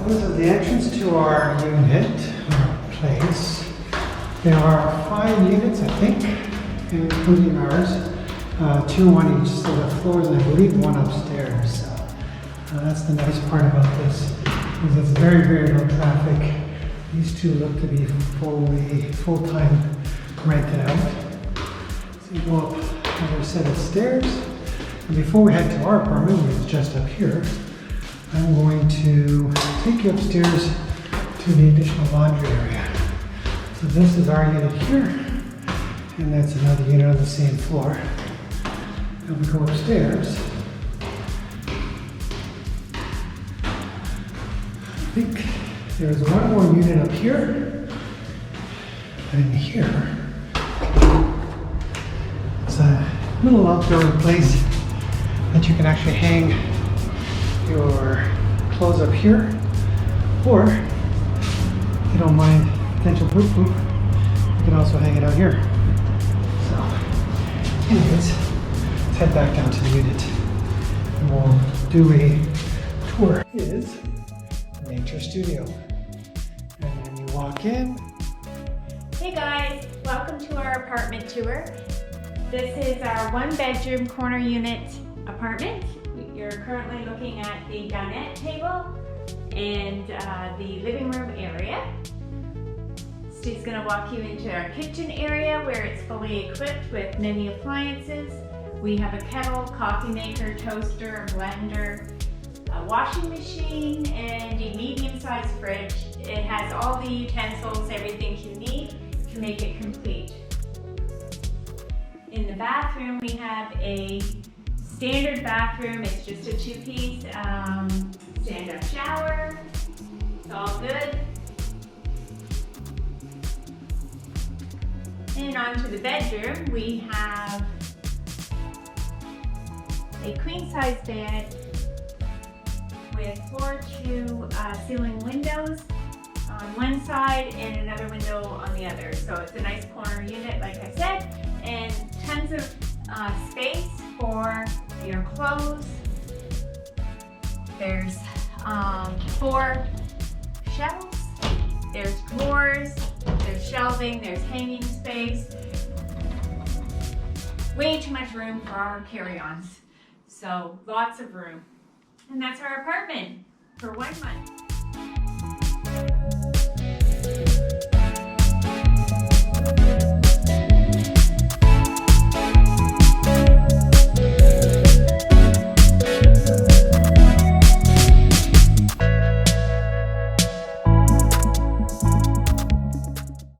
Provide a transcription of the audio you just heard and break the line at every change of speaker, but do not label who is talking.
This is the entrance to our unit, our place. There are 5 units, I think, including ours. 2 on each, so the floors, and I believe 1 upstairs. So that's the nice part about this, is it's very, very low traffic. These 2 look to be full-time rented out. So you go up another set of stairs. And before we head to our apartment, which is just up here, I'm going to take you upstairs to the additional laundry area. So this is our unit here, and that's another unit on the same floor. And we go upstairs. I think there's 1 more unit up here, and here. It's a little outdoor place that you can actually hang your clothes up here, or if you don't mind potential poop, you can also hang it out here. So, anyways, let's head back down to the unit and we'll do a tour. This is Nature Studio, and then you walk in.
Hey guys, welcome to our apartment tour. This is our 1-bedroom corner unit apartment. You're currently looking at the dinette table and the living room area. Steve's going to walk you into our kitchen area where it's fully equipped with many appliances. We have a kettle, coffee maker, toaster, blender, a washing machine, and a medium-sized fridge. It has all the utensils, everything you need to make it complete. In the bathroom, we have a standard bathroom. It's just a 2-piece stand-up shower. It's all good. And onto the bedroom, we have a queen-size bed with floor-to-ceiling windows on one side and another window on the other. So it's a nice corner unit, like I said, and tons of space for your clothes. There's 4 shelves, there's drawers, there's shelving, there's hanging space. Way too much room for our carry-ons. So lots of room. And that's our apartment for 1 month.